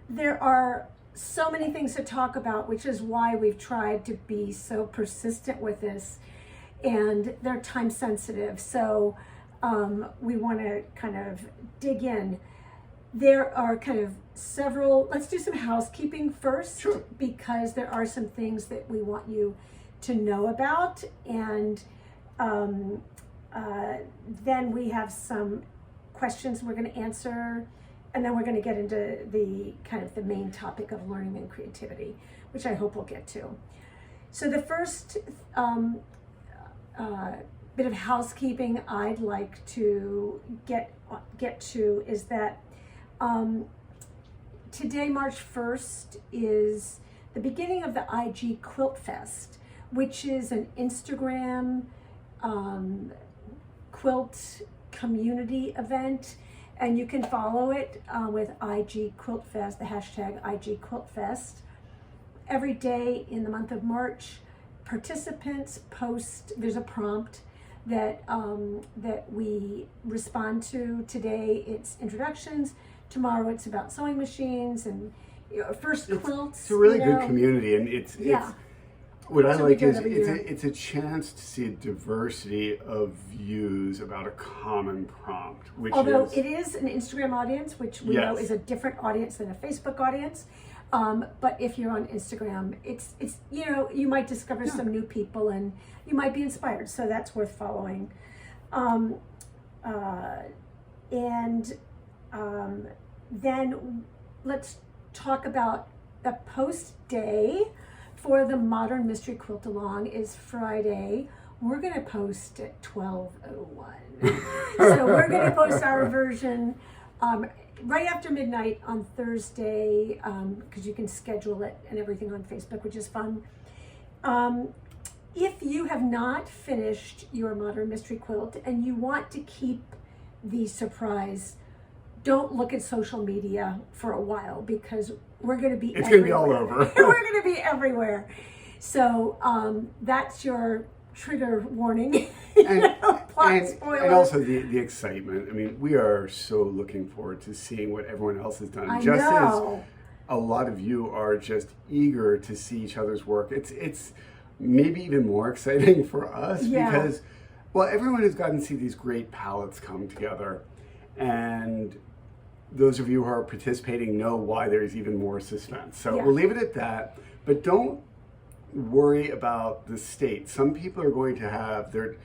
there are so many things to talk about, which is why we've tried to be so persistent with this, and they're time sensitive. So we want to kind of dig in. There are kind of several, let's do some housekeeping first, Sure. because there are some things that we want you to know about, and then we have some questions we're going to answer, and then we're going to get into the kind of the main topic of learning and creativity, which I hope we'll get to. So the first bit of housekeeping I'd like to get to is that today, March 1st, is the beginning of the IG Quilt Fest, which is an Instagram quilt community event, and you can follow it with IG Quilt Fest, the hashtag IG Quilt Fest. Every day in the month of March, participants post, there's a prompt that that we respond to. Today it's introductions, tomorrow it's about sewing machines and first quilts. It's a really good community, and it's what I like is it's a chance to see a diversity of views about a common prompt. Although it is an Instagram audience, which we know is a different audience than a Facebook audience. But if you're on Instagram, it's you might discover some new people and you might be inspired. So that's worth following. Then let's talk about the post day for the Modern Mystery Quiltalong is Friday. We're going to post at 12:01. So we're going to post our version right after midnight on Thursday, because you can schedule it and everything on Facebook, which is fun. If you have not finished your Modern Mystery Quilt and you want to keep the surprise, don't look at social media for a while, because we're going to be going to be all over. We're going to be everywhere. So that's your trigger warning. Plot spoiler. And also the excitement. I mean, we are so looking forward to seeing what everyone else has done. As a lot of you are just eager to see each other's work. It's maybe even more exciting for us because, well, everyone has gotten to see these great palettes come together, and those of you who are participating know why there's even more suspense. So we'll leave it at that, but don't worry about the state. Some people are going to have their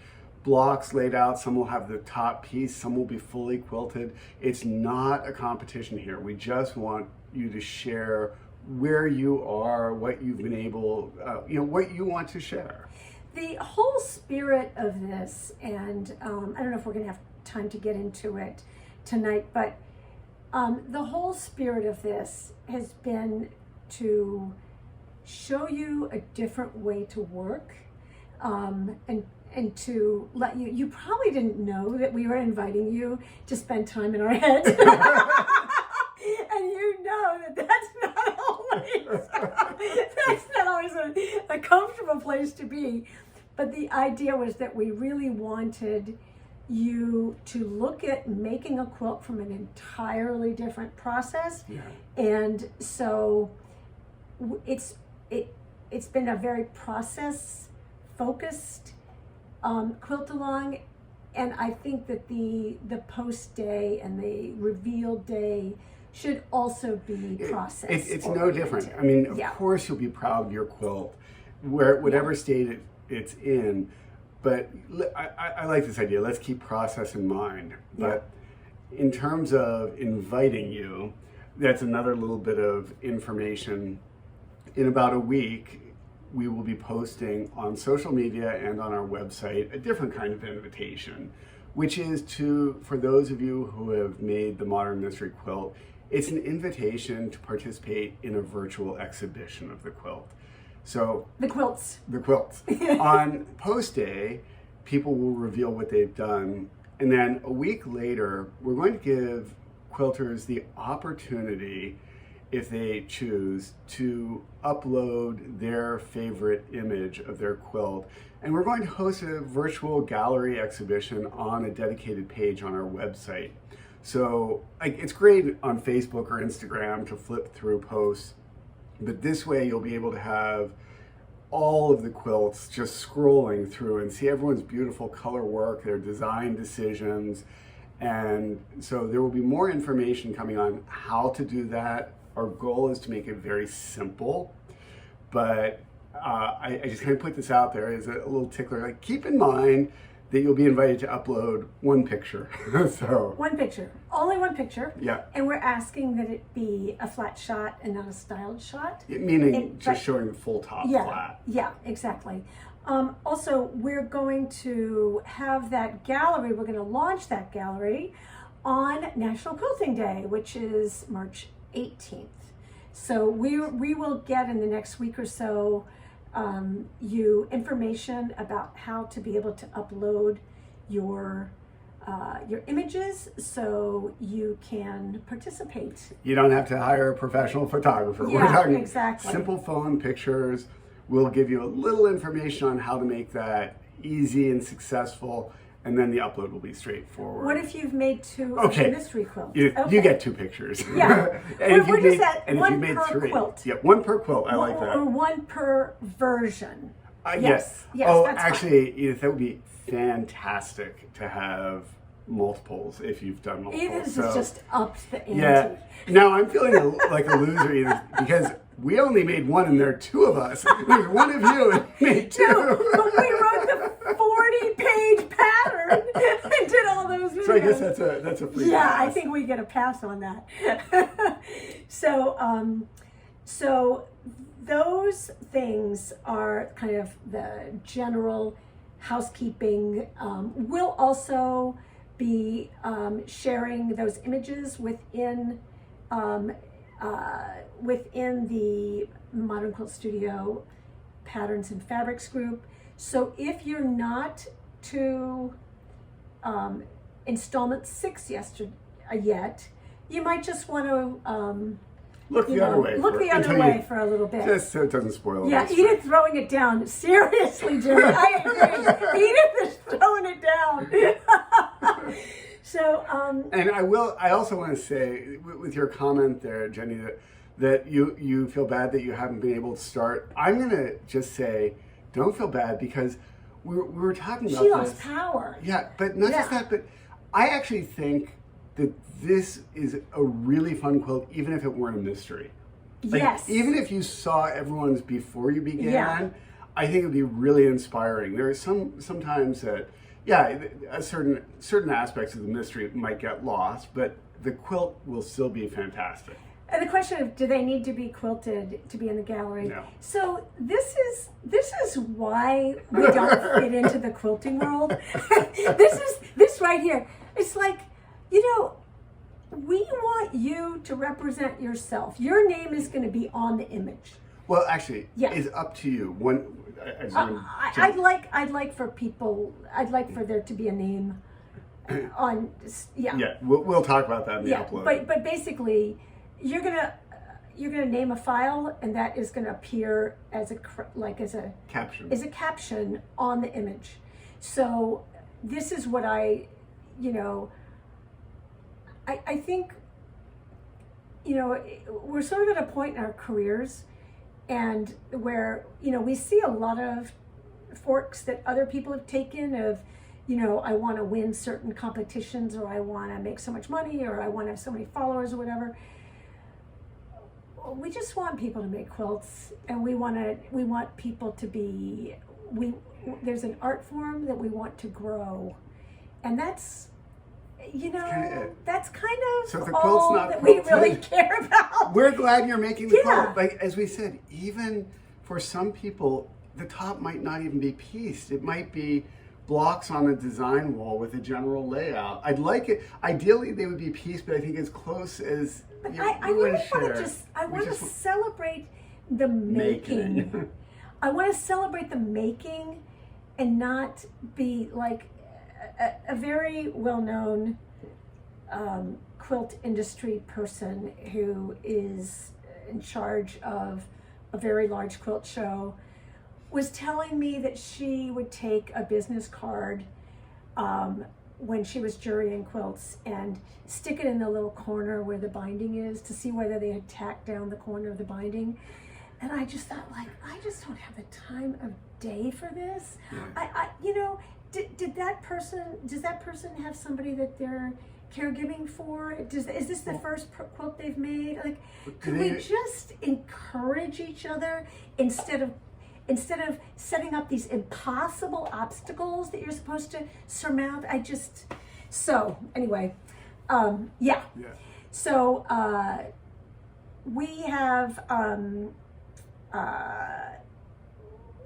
blocks laid out, some will have the top piece, some will be fully quilted. It's not a competition here. We just want you to share where you are, what you've been able, what you want to share. The whole spirit of this, and I don't know if we're going to have time to get into it tonight, but the whole spirit of this has been to show you a different way to work, and to let you probably didn't know that we were inviting you to spend time in our heads. And you know that's not always a comfortable place to be. But the idea was that we really wanted you to look at making a quilt from an entirely different process. And so it's been a very process focused quilt-along, and I think that the post day and the reveal day should also be process. It's no different. I mean, of course you'll be proud of your quilt, whatever state it's in. But I like this idea. Let's keep process in mind. But in terms of inviting you, that's another little bit of information. In about a week, we will be posting on social media and on our website a different kind of invitation, which is for those of you who have made the Modern Mystery Quilt, it's an invitation to participate in a virtual exhibition of the quilt. So the quilts. On post day, people will reveal what they've done, and then a week later, we're going to give quilters the opportunity, if they choose, to upload their favorite image of their quilt. And we're going to host a virtual gallery exhibition on a dedicated page on our website. So it's great on Facebook or Instagram to flip through posts, but this way you'll be able to have all of the quilts just scrolling through and see everyone's beautiful color work, their design decisions. And so there will be more information coming on how to do that. Our goal is to make it very simple, but I just kind of put this out there as a little tickler. Like, keep in mind that you'll be invited to upload one picture. So one picture, only one picture. Yeah. And we're asking that it be a flat shot and not a styled shot. Meaning just showing the full top flat. Yeah, exactly. Also, we're going to have that gallery, we're going to launch that gallery on National Quilting Day, which is March 18th. So we will get in the next week or so you information about how to be able to upload your images so you can participate. You don't have to hire a professional photographer. Yeah, we're talking exactly. Simple phone pictures. We'll give you a little information on how to make that easy and successful, and then the upload will be straightforward. What if you've made two mystery quilts? You get two pictures. Yeah. And what is that? And one if you made per three. quilt. Yeah, one per quilt. I like that. Or one per version. Yes. Yes, that's actually, Edith, that would be fantastic to have multiples if you've done multiples. Edith has just upped the ante. Yeah. Now I'm feeling like a loser, Edith, because we only made one and there are two of us. There's one of you and made two. No, but we wrote the 40-page pattern and did all those videos. So I guess that's a free pass. I think we get a pass on that. So those things are kind of the general housekeeping. We'll also be sharing those images within the Modern Quilt Studio Patterns and Fabrics group. So if you're not to installment 6 yet, you might just want to look the other way for a little bit. Just so it doesn't spoil it. Yeah, Edith throwing it down. Seriously, Jimmy, I agree. Edith is throwing it down. So, and I also want to say, with your comment there, Jenny, that you feel bad that you haven't been able to start. I'm going to just say, don't feel bad, because we were talking about she this. lost power. Yeah, but not just that, but I actually think that this is a really fun quilt, even if it weren't a mystery. Yes. Even if you saw everyone's before you began, I think it would be really inspiring. There are sometimes that, certain aspects of the mystery might get lost, but the quilt will still be fantastic. And the question of, do they need to be quilted to be in the gallery? No. So this is why we don't fit into the quilting world. This right here. It's like, we want you to represent yourself. Your name is going to be on the image. Well, actually, it's up to you. I'd like for there to be a name on. Yeah, we'll talk about that in the upload. But basically, you're gonna name a file, and that is gonna appear as a caption on the image. So this is what I think, we're sort of at a point in our careers, and where, we see a lot of forks that other people have taken of, I want to win certain competitions, or I want to make so much money, or I want to have so many followers, or whatever. We just want people to make quilts, and we want people to be, there's an art form that we want to grow, and that's, that's kind of so the all quilt's not that quilted. we really care about. We're glad you're making the quilt. Like, as we said, even for some people, the top might not even be pieced. It might be blocks on a design wall with a general layout. I'd like it. Ideally, they would be pieced, but I think as close as I want to celebrate the making. I want to celebrate the making, and not be like a very well-known quilt industry person who is in charge of a very large quilt show was telling me that she would take a business card when she was jurying quilts and stick it in the little corner where the binding is to see whether they had tacked down the corner of the binding. And I just thought, like, I just don't have the time of day for this. I you know, does that person have somebody that they're caregiving for? Is this the first quilt they've made? Like, could we just encourage each other instead of setting up these impossible obstacles that you're supposed to surmount? So anyway, yeah. So we have,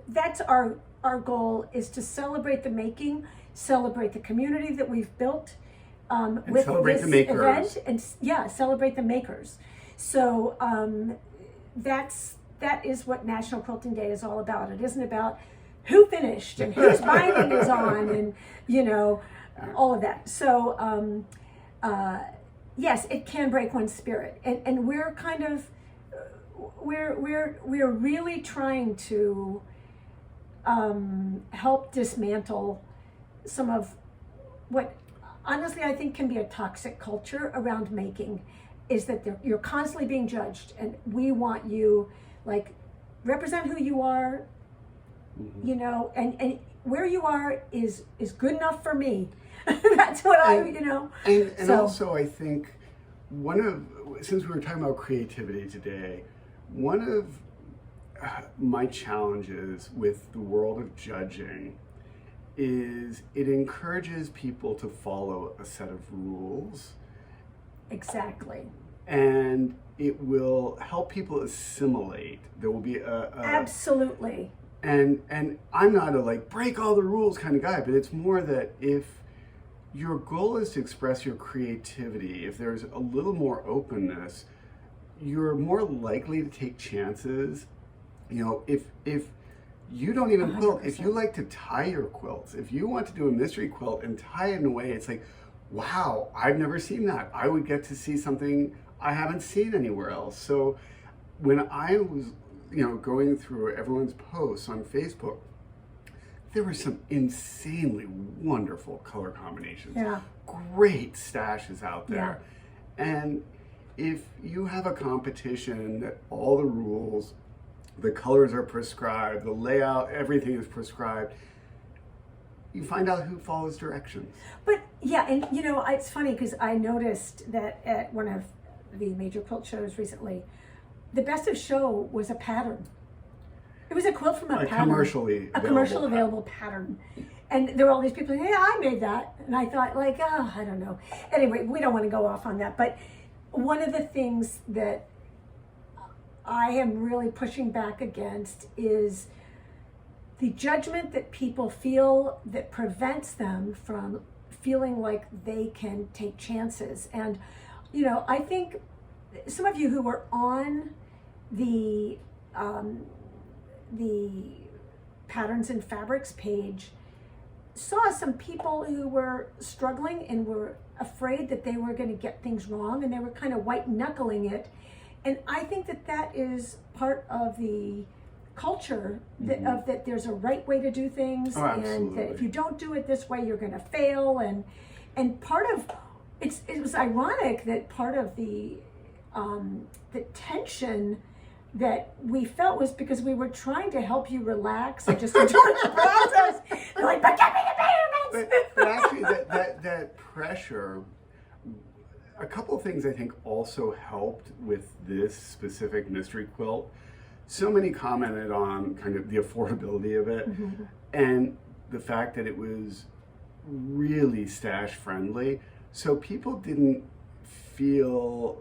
that's our goal, is to celebrate the making, celebrate the community that we've built with celebrate this the makers. event, and celebrate the makers. So that is what National Quilting Day is all about. It isn't about who finished and whose binding is on, and you know, all of that. So yes, it can break one's spirit, and we're kind of we're really trying to help dismantle some of what honestly I think can be a toxic culture around making, is that you're constantly being judged, and we want you, like, represent who you are, you know, and where you are is good enough for me. That's what you know. And so, also I think since we were talking about creativity today, one of my challenges with the world of judging is it encourages people to follow a set of rules. Exactly. And it will help people assimilate. There will be absolutely. And I'm not a like break all the rules kind of guy, but it's more that if your goal is to express your creativity, if there's a little more openness, you're more likely to take chances. You know, if you don't even 100%. Quilt, if you like to tie your quilts, if you want to do a mystery quilt and tie it in a way, it's like, wow, I've never seen that. I would get to see something I haven't seen anywhere else. So when I was, you know, going through everyone's posts on Facebook, there were some insanely wonderful color combinations. Yeah. Great stashes out there. Yeah. And if you have a competition that all the rules, the colors are prescribed, the layout, everything is prescribed, you find out who follows directions. But yeah, and you know, it's funny because I noticed that at one of the major quilt shows recently, the best of show was a pattern. It was a quilt from a pattern. Commercially available pattern. And there were all these people saying, yeah, I made that. And I thought, like, oh, I don't know. Anyway, we don't want to go off on that. But one of the things that I am really pushing back against is the judgment that people feel that prevents them from feeling like they can take chances. And, you know, I think some of you who were on the Patterns and Fabrics page saw some people who were struggling and were afraid that they were going to get things wrong, and they were kind of white knuckling it. And I think that is part of the culture that there's a right way to do things, and that if you don't do it this way, you're going to fail. And part of it was ironic that part of the tension that we felt was because we were trying to help you relax and just enjoy the process. They're like, but get me the measurements. But actually, that pressure. A couple of things I think also helped with this specific mystery quilt. So many commented on kind of the affordability of it, and the fact that it was really stash friendly. So people didn't feel,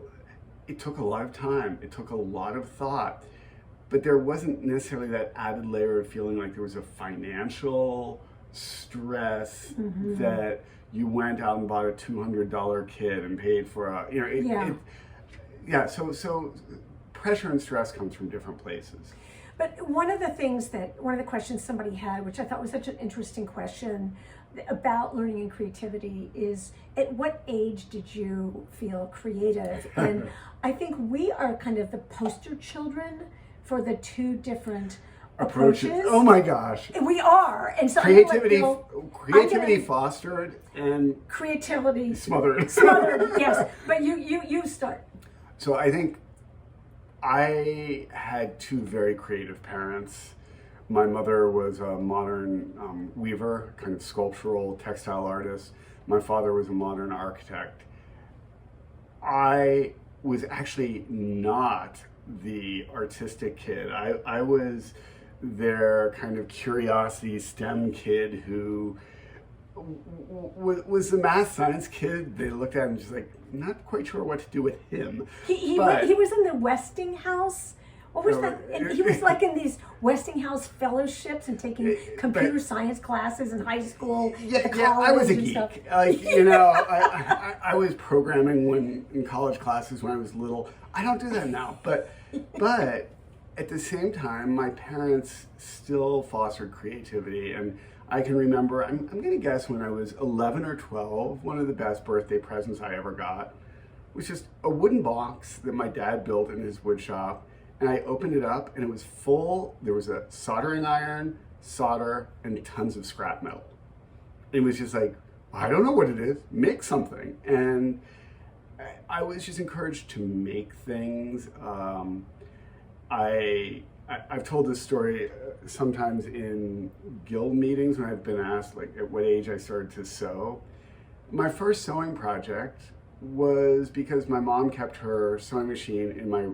it took a lot of time, it took a lot of thought, but there wasn't necessarily that added layer of feeling like there was a financial stress that you went out and bought a $200 kit and paid for a, you know, so pressure and stress comes from different places. But one of the questions somebody had, which I thought was such an interesting question about learning and creativity, is at what age did you feel creative? And I think we are kind of the poster children for the two different approaches. Oh my gosh. We are. And so creativity fostered and creativity smothered. Smothered, yes. But you start. So I think I had two very creative parents. My mother was a modern weaver, kind of sculptural textile artist. My father was a modern architect. I was actually not the artistic kid. I was their kind of curiosity STEM kid who was the math science kid. They looked at him just like, not quite sure what to do with him. He was in the Westinghouse. What was that? And he was like in these Westinghouse fellowships and taking computer science classes in high school. Yeah, I was a geek. Like, you know, I was programming in college classes when I was little. I don't do that now, but at the same time, my parents still fostered creativity, and I can remember, I'm going to guess when I was 11 or 12, one of the best birthday presents I ever got was just a wooden box that my dad built in his wood shop. And I opened it up and it was full. There was a soldering iron, solder, and tons of scrap metal. It was just like, I don't know what it is, make something. And I was just encouraged to make things. I've told this story sometimes in guild meetings when I've been asked like at what age I started to sew. My first sewing project was because my mom kept her sewing machine in my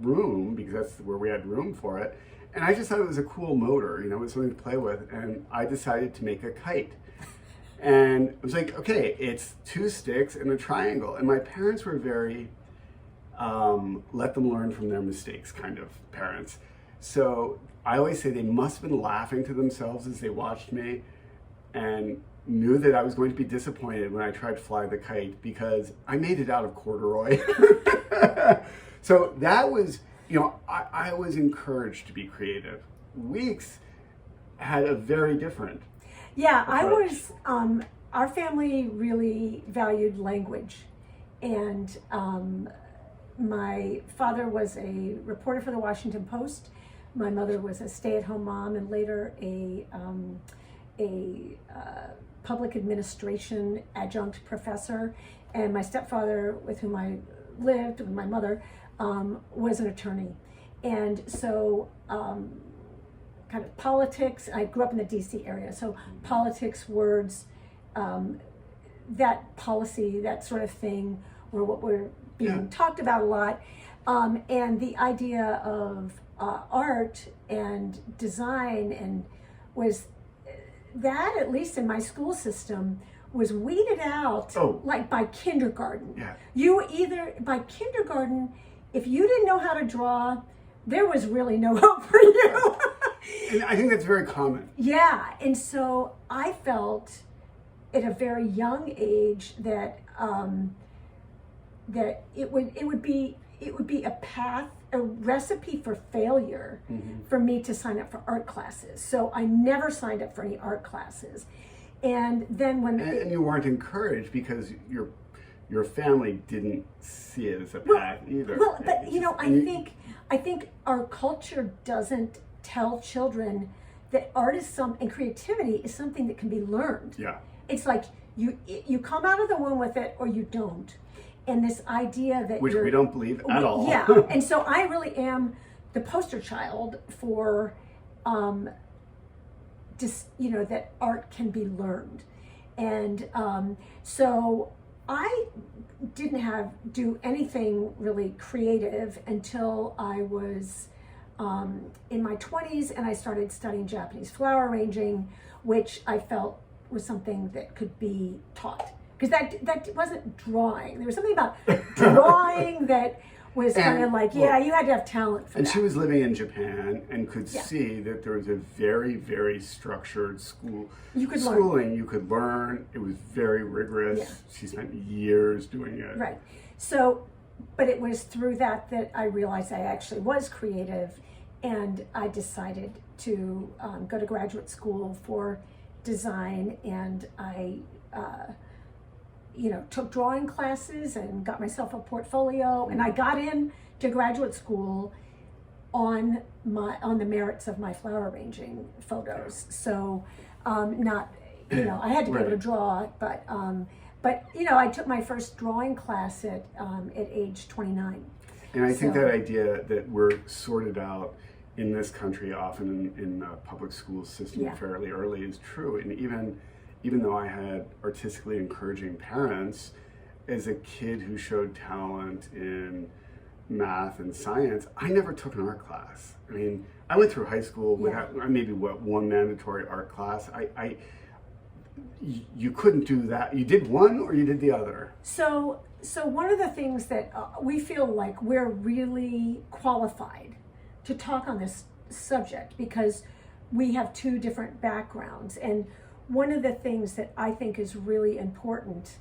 room because that's where we had room for it, and I just thought it was a cool motor, you know, it was something to play with, and I decided to make a kite. And I was like, okay, it's 2 sticks and a triangle, and my parents were very let them learn from their mistakes kind of parents. So I always say they must have been laughing to themselves as they watched me and knew that I was going to be disappointed when I tried to fly the kite because I made it out of corduroy. So that was, you know, I was encouraged to be creative. Weeks had a very different approach. Our family really valued language. And my father was a reporter for the Washington Post. My mother was a stay-at-home mom and later a public administration adjunct professor. And my stepfather, with whom I lived, with my mother, was an attorney. And so kind of politics, I grew up in the DC area, so politics, words, that policy, that sort of thing were what were being talked about a lot. And the idea of art and design and was that, at least in my school system, was weeded out like by kindergarten. Yeah. You either, by kindergarten, if you didn't know how to draw, there was really no hope for you. And I think that's very common. Yeah, and so I felt at a very young age that that it would be a path, a recipe for failure for me to sign up for art classes. So I never signed up for any art classes. And then when and you weren't encouraged because your family didn't see it as a path either. Well, but you know, I think our culture doesn't tell children that art is and creativity is something that can be learned. Yeah. It's like you come out of the womb with it or you don't. And this idea that which we don't believe at all. Yeah. And so I really am the poster child for just, you know, that art can be learned. And so I didn't do anything really creative until I was in my 20s, and I started studying Japanese flower arranging, which I felt was something that could be taught. Because that wasn't drawing. There was something about drawing that was kind of like, you had to have talent for that. And she was living in Japan and could see that there was a very, very structured schooling. You could learn. It was very rigorous. Yeah. She spent years doing it. Right. So, but it was through that I realized I actually was creative, and I decided to go to graduate school for design, and I took drawing classes and got myself a portfolio, and I got into graduate school on the merits of my flower arranging photos. So not, I had to be able to draw, but I took my first drawing class at age 29. And I think that idea that we're sorted out in this country, often in the public school system fairly early, is true. And even though I had artistically encouraging parents, as a kid who showed talent in math and science, I never took an art class. I mean, I went through high school without maybe one mandatory art class. You couldn't do that. You did one or you did the other. So one of the things that we feel like we're really qualified to talk on this subject because we have two different backgrounds. And one of the things that I think is really important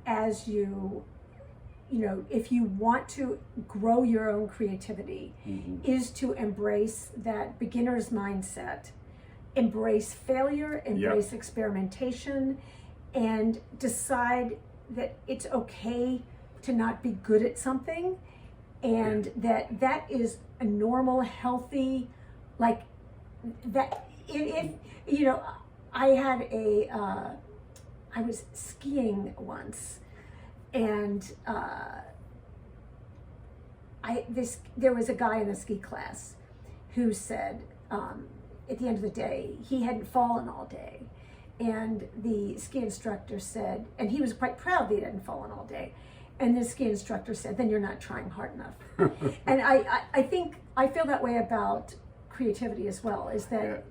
as if you want to grow your own creativity, is to embrace that beginner's mindset, embrace failure, embrace experimentation, and decide that it's okay to not be good at something, and that is a normal, healthy, like that. If I was skiing once, and there was a guy in the ski class who said at the end of the day he hadn't fallen all day, and the ski instructor said, and he was quite proud that he hadn't fallen all day, and the ski instructor said, then you're not trying hard enough. And I think I feel that way about creativity as well, is that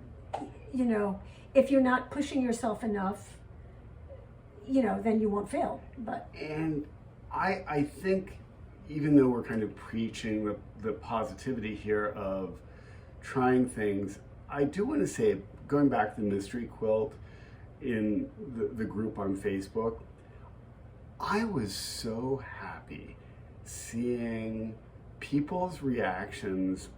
if you're not pushing yourself enough, then you won't fail. And I think, even though we're kind of preaching the positivity here of trying things, I do want to say, going back to the mystery quilt in the group on Facebook, I was so happy seeing people's reactions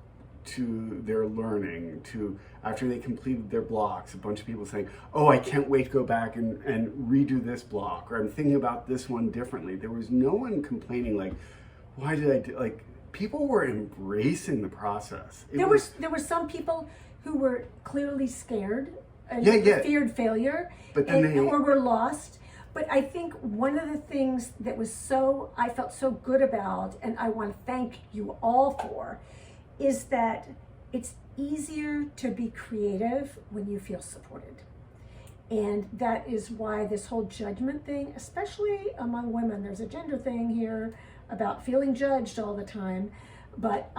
to their learning, to after they completed their blocks, a bunch of people saying, oh, I can't wait to go back and redo this block, or I'm thinking about this one differently. There was no one complaining like, why did I do, like, people were embracing the process. There were some people who were clearly scared, feared failure, but then or were lost. But I think one of the things that I felt so good about, and I want to thank you all for, is that it's easier to be creative when you feel supported. And that is why this whole judgment thing, especially among women, there's a gender thing here about feeling judged all the time, but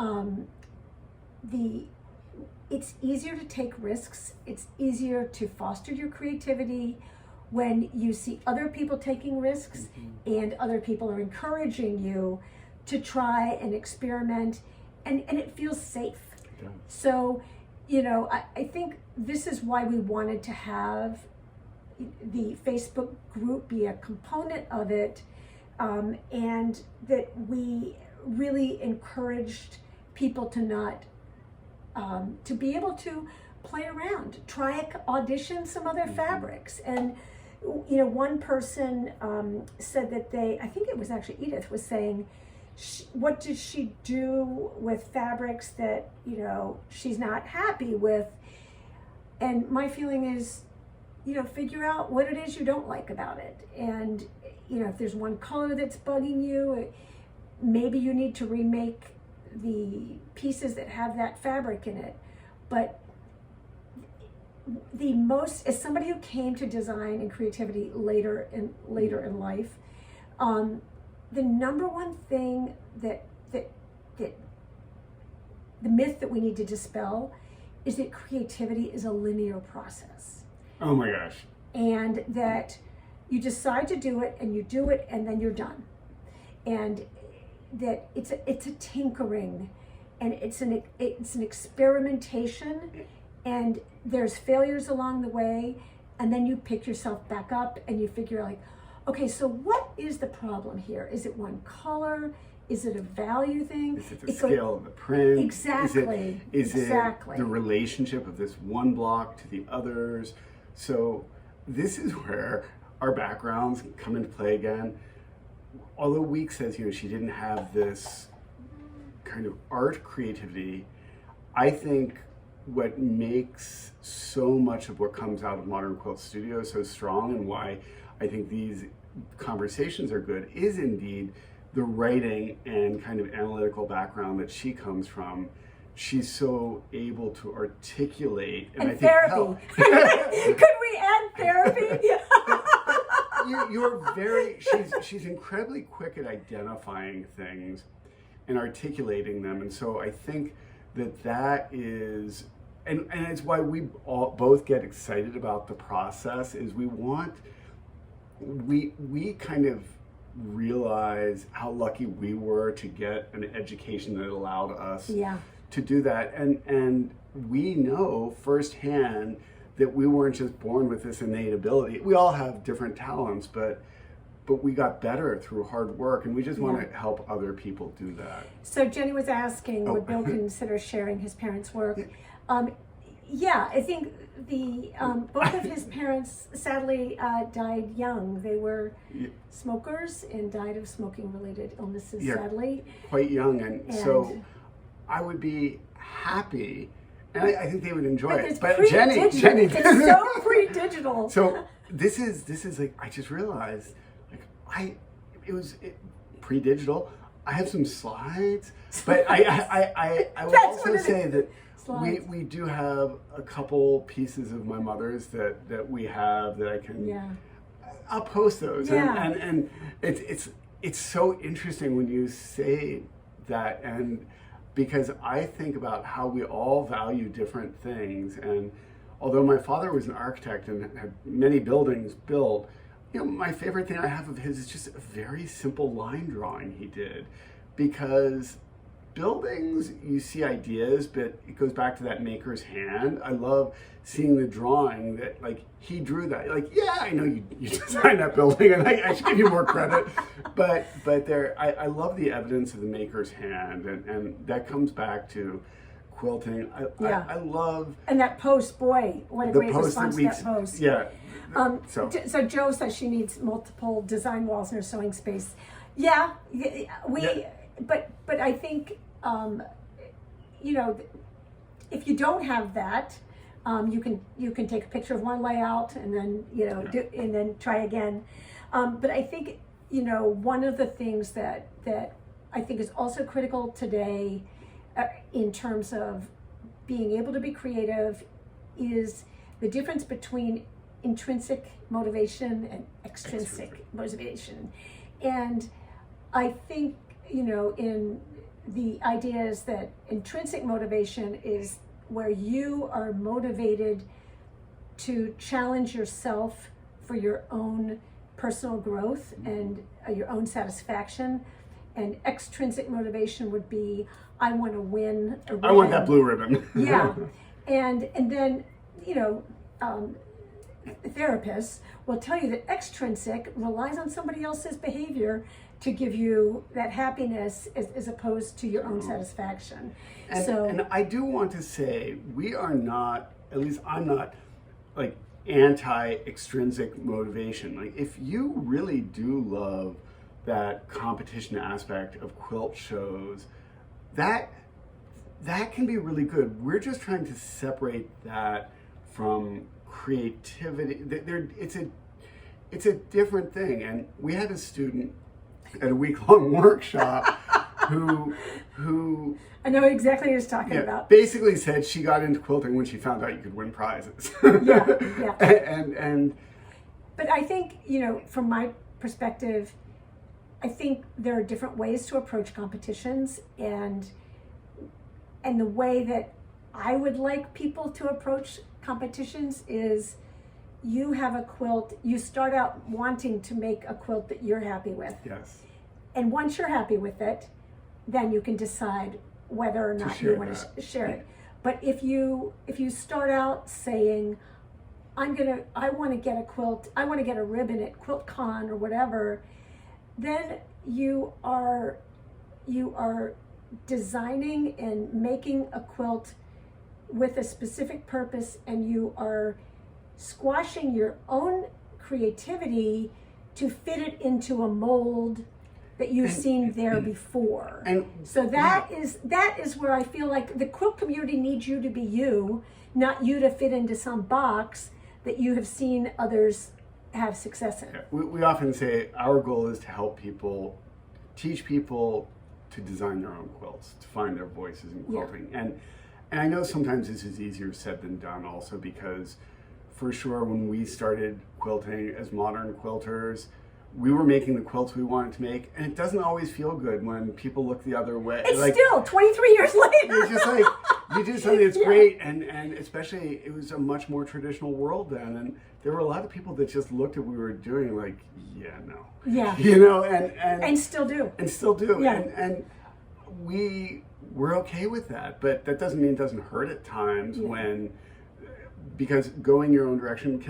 it's easier to take risks, it's easier to foster your creativity when you see other people taking risks and other people are encouraging you to try and experiment, and it feels safe. Yeah. So, I think this is why we wanted to have the Facebook group be a component of it, and that we really encouraged people to not, to be able to play around, audition some other fabrics. And one person said that I think it was actually Edith, was saying, what did she do with fabrics that she's not happy with? And my feeling is, figure out what it is you don't like about it. And if there's one color that's bugging you, maybe you need to remake the pieces that have that fabric in it. But as somebody who came to design and creativity later in life, the number one thing that the myth that we need to dispel is that creativity is a linear process. Oh my gosh. And that you decide to do it, and you do it, and then you're done. And that it's a tinkering, and it's an experimentation, and there's failures along the way, and then you pick yourself back up and you figure like, okay, so what is the problem here? Is it one color? Is it a value thing? Is it the scale of the print? Exactly. Is it the relationship of this one block to the others? So this is where our backgrounds come into play again. Although Week says, she didn't have this kind of art creativity, I think what makes so much of what comes out of Modern Quilt Studio so strong, and why I think these conversations are good, is indeed the writing and kind of analytical background that she comes from. She's so able to articulate, and I therapy. Think could we add therapy? You're she's incredibly quick at identifying things and articulating them, and so I think that is, and it's why we all both get excited about the process. Is we kind of realize how lucky we were to get an education that allowed us to do that, and we know firsthand that we weren't just born with this innate ability. We all have different talents, but we got better through hard work, and we just want to help other people do that. So Jenny was asking, would Bill consider sharing his parents' work? I think both of his parents sadly died young. They were smokers and died of smoking-related illnesses, sadly. Quite young, and so I would be happy, and I think they would enjoy it. But Jenny, it's so pre-digital. So this is like, I just realized, it was pre-digital. I have some slides, but I will also say that we do have a couple pieces of my mother's that we have that I can. I'll post those, and it's so interesting when you say that, and because I think about how we all value different things, and although my father was an architect and had many buildings built, my favorite thing I have of his is just a very simple line drawing he did, because buildings, you see ideas, but it goes back to that maker's hand. I love seeing the drawing that, he drew that. I know you designed that building, and I should give you more credit, but I love the evidence of the maker's hand, and that comes back to quilting. I love... And that post, boy, what a great response to that post. Yeah. So Joe says she needs multiple design walls in her sewing space. But I think, if you don't have that, you can take a picture of one layout and then and then try again. But I think one of the things that I think is also critical today, in terms of being able to be creative, is the difference between intrinsic motivation and extrinsic motivation. And I think in the idea is that intrinsic motivation is where you are motivated to challenge yourself for your own personal growth and your own satisfaction. And extrinsic motivation would be, I want to win a ribbon. I want that blue ribbon. And then therapists will tell you that extrinsic relies on somebody else's behavior to give you that happiness as opposed to your own satisfaction. And I do want to say, we are not, at least I'm not, anti-extrinsic motivation. If you really do love that competition aspect of quilt shows, that can be really good. We're just trying to separate that from creativity. It's a different thing. And we had a student at a week-long workshop who I know exactly what he's talking about. Basically said she got into quilting when she found out you could win prizes. And but I think, from my perspective, I think there are different ways to approach competitions, and the way that I would like people to approach competitions is, you have a quilt, you start out wanting to make a quilt that you're happy with. Yes. And once you're happy with it, then you can decide whether or not you want to share it. But if you start out saying, I want to get a quilt, I want to get a ribbon at QuiltCon or whatever, then you are designing and making a quilt with a specific purpose, and you are squashing your own creativity to fit it into a mold that you've seen there before. And so that is where I feel like the quilt community needs you to be you, not you to fit into some box that you have seen others have success in. We often say our goal is to help people, teach people to design their own quilts, to find their voices in quilting. And I know sometimes this is easier said than done also, because for sure when we started quilting as modern quilters, we were making the quilts we wanted to make, and it doesn't always feel good when people look the other way. It's like, still 23 years later. It's just like, you do something that's great, and especially it was a much more traditional world then, and there were a lot of people that just looked at what we were doing like, yeah, no. Yeah. You know, and still do. And still do. Yeah. And we're okay with that, but that doesn't mean it doesn't hurt at times when, because going your own direction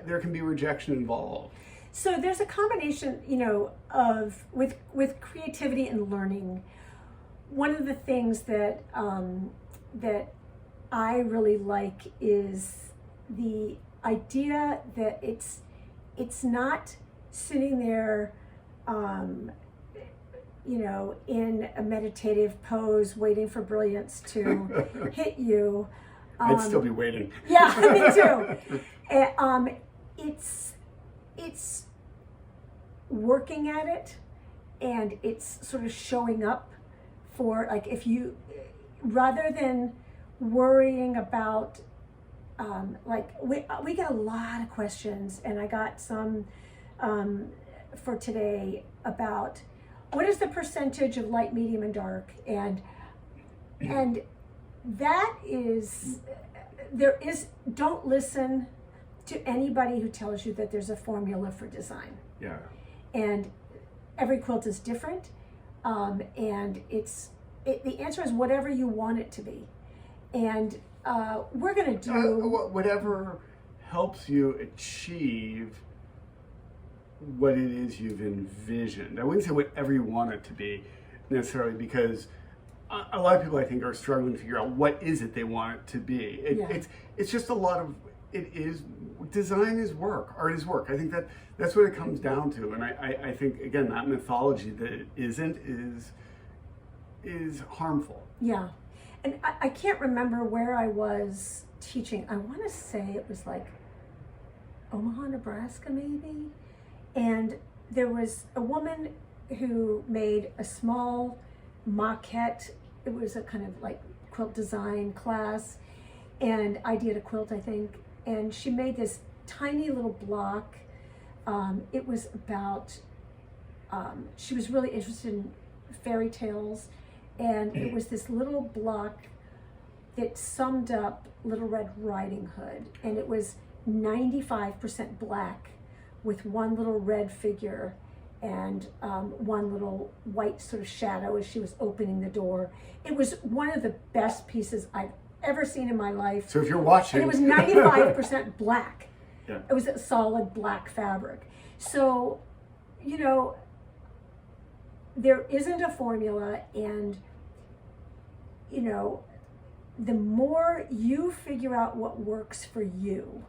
there can be rejection involved. So there's a combination, you know, of with creativity and learning. One of the things that that I really like is the idea that it's not sitting there, you know, in a meditative pose, waiting for brilliance to hit you. I'd still be waiting. Yeah, me too. It's working at it, and it's sort of showing up for, like, if you, rather than worrying about, like, we get a lot of questions, and I got some for today about what is the percentage of light, medium, and dark, and that is, don't listen to anybody who tells you that there's a formula for design. Yeah. And every quilt is different, and the answer is whatever you want it to be. And we're going to do whatever helps you achieve what it is you've envisioned. I wouldn't say whatever you want it to be necessarily, because a lot of people, I think, are struggling to figure out what is it they want it to be. It's just a lot of, design is work, art is work. I think that's what it comes down to. And I think, again, that mythology that it isn't is harmful. Yeah. And I can't remember where I was teaching. I want to say it was like Omaha, Nebraska, maybe. And there was a woman who made a small maquette. It was a kind of like quilt design class, and I did a quilt, I think. And she made this tiny little block. It was about, she was really interested in fairy tales, and it was this little block that summed up Little Red Riding Hood, and it was 95% black with one little red figure and one little white sort of shadow as she was opening the door. It was one of the best pieces I've ever seen in my life. So if you're watching, and it was 95% black. Yeah. It was a solid black fabric. So, you know, there isn't a formula, and, you know, the more you figure out what works for you,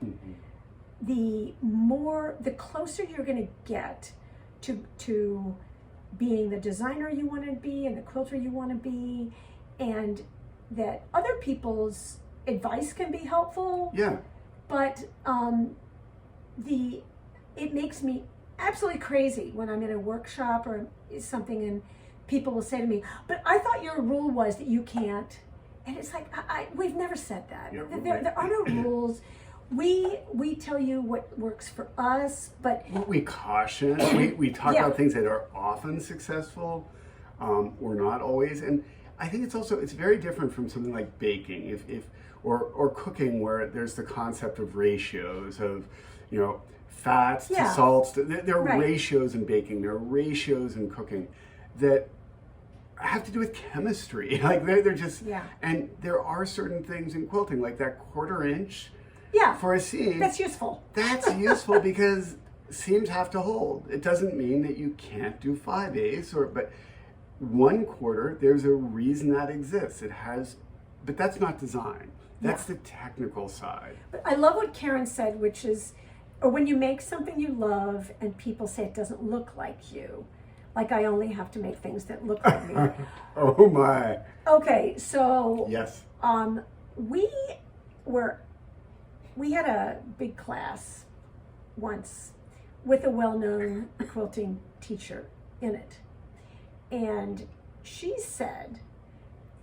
the closer you're going to get to being the designer you want to be and the quilter you want to be, and that other people's advice can be helpful. Yeah. But it makes me absolutely crazy when I'm in a workshop or something, and people will say to me, "But I thought your rule was that you can't." And it's like, we've never said that. Yeah, There are no rules. We tell you what works for us, but we caution. We talk about things that are often successful, or not always. And I think it's very different from something like baking, or cooking, where there's the concept of ratios of, you know, fats to salts. There are ratios in baking. There are ratios in cooking that have to do with chemistry. Like they're just, and there are certain things in quilting, like that 1/4 inch for a seam. That's useful. That's useful because seams have to hold. It doesn't mean that you can't do 5/8, but 1/4, there's a reason that exists. It has, but that's not design. That's the technical side. But I love what Karen said, which is, or when you make something you love and people say it doesn't look like you, like I only have to make things that look like me. Oh my. Okay, so Yes. we had a big class once with a well-known quilting teacher in it, and she said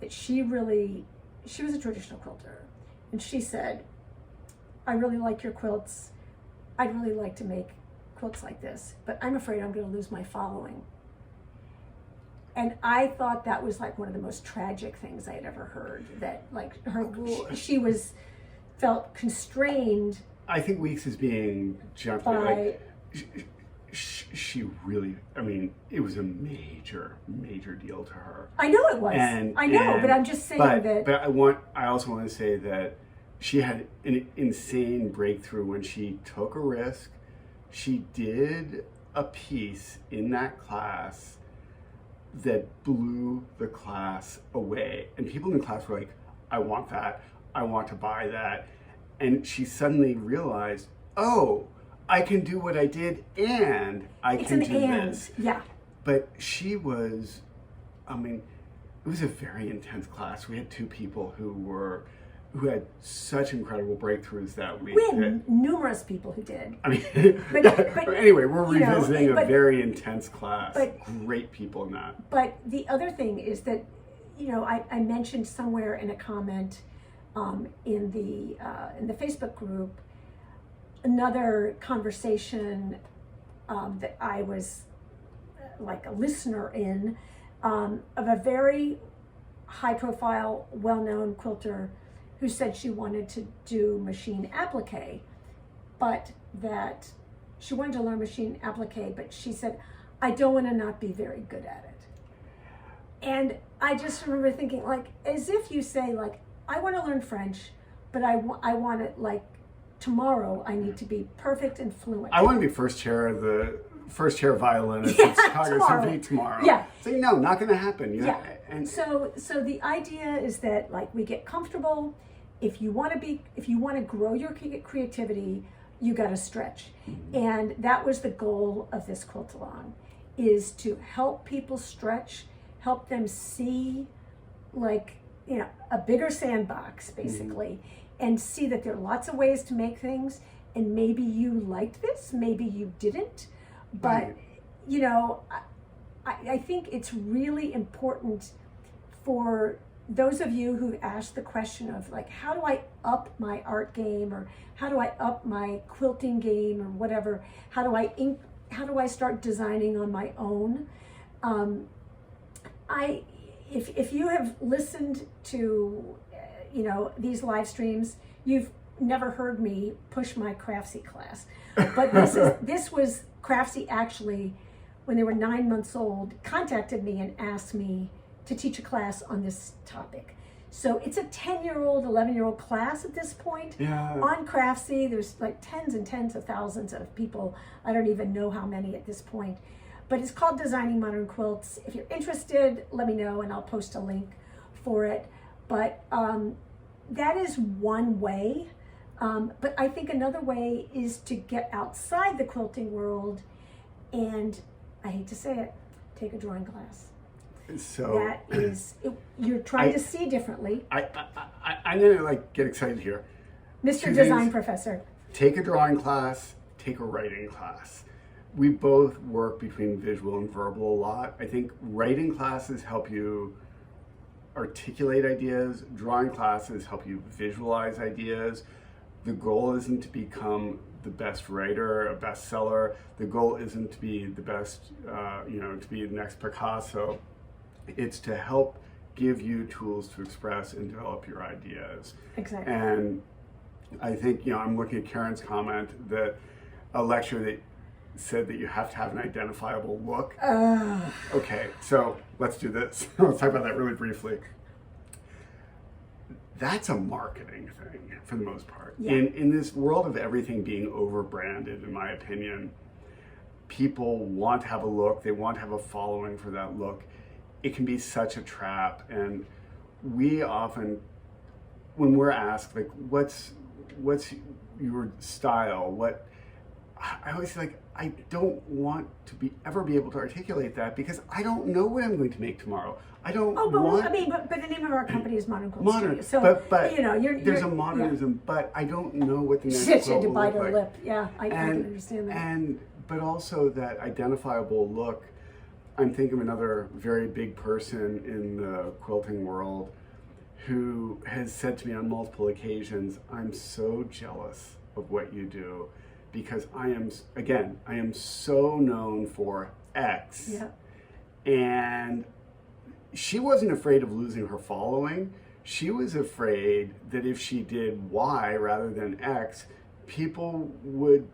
that she was a traditional quilter, and she said, I really like your quilts. I'd really like to make quilts like this, but I'm afraid I'm going to lose my following. And I thought that was like one of the most tragic things I had ever heard, that like she felt constrained. I think Weeks is being jumped by, she really, I mean, it was a major deal to her. I know it was. But I'm just saying that. But I also want to say that she had an insane breakthrough when she took a risk. She did a piece in that class that blew the class away. And people in the class were like, I want that. I want to buy that. And she suddenly realized, oh, I can do what I did and I can do this. Yeah. But she was, I mean, it was a very intense class. We had two people who had such incredible breakthroughs that week. We had numerous people who did. I mean, but anyway, we're revisiting a very intense class. But, great people in that. But the other thing is that, I mentioned somewhere in a comment in the Facebook group, another conversation that I was like a listener in, of a very high-profile, well-known quilter who said she wanted to do machine applique, but that she wanted to learn machine applique, but she said, I don't want to not be very good at it. And I just remember thinking, like, as if you say, like, I want to learn French, but I want it, like, tomorrow I need to be perfect and fluent. I want to be first chair violinist at Chicago Symphony tomorrow. Yeah. So no, not going to happen. Yeah. And so the idea is that, like, we get comfortable. If you want to grow your creativity, you got to stretch. Mm-hmm. And that was the goal of this Quiltalong, is to help people stretch, help them see, like, a bigger sandbox, basically, and see that there are lots of ways to make things, and maybe you liked this, maybe you didn't, but, I think it's really important for those of you who've asked the question of, like, how do I up my art game, or how do I up my quilting game, or whatever, how do I start designing on my own? If you have listened to, these live streams, you've never heard me push my Craftsy class. But this was Craftsy, actually, when they were 9 months old, contacted me and asked me to teach a class on this topic. So it's a 10-year-old, 11-year-old class at this point. Yeah. On Craftsy. There's like tens and tens of thousands of people. I don't even know how many at this point. But it's called Designing Modern Quilts. If you're interested, let me know and I'll post a link for it. But that is one way. But I think another way is to get outside the quilting world and, I hate to say it, take a drawing class. So that is, you're trying to see differently. I'm gonna get excited here. Mr. Design Professor. Take a drawing class, take a writing class. We both work between visual and verbal a lot. I think writing classes help you articulate ideas. Drawing classes help you visualize ideas. The goal isn't to become the best writer, a bestseller. The goal isn't to be the best, to be the next Picasso. It's to help give you tools to express and develop your ideas. Exactly. And I think, I'm looking at Karen's comment that a lecture that said that you have to have an identifiable look. Okay, so let's do this. Let's talk about that really briefly. That's a marketing thing for the most part. Yeah. In this world of everything being over-branded, in my opinion, people want to have a look, they want to have a following for that look. It can be such a trap, and we often, when we're asked, like, what's your style, I always like, I don't want to ever be able to articulate that because I don't know what I'm going to make tomorrow. I don't want... I mean, but the name of our company is Modern Quilt Modern, Studio. So, but you know, there's a modernism, but I don't know what the next Shit, quilt to will bite look her like. lip. Yeah, I can understand that. But also that identifiable look. I'm thinking of another very big person in the quilting world who has said to me on multiple occasions, I'm so jealous of what you do because I am so known for X. Yeah. And she wasn't afraid of losing her following. She was afraid that if she did Y rather than X, people would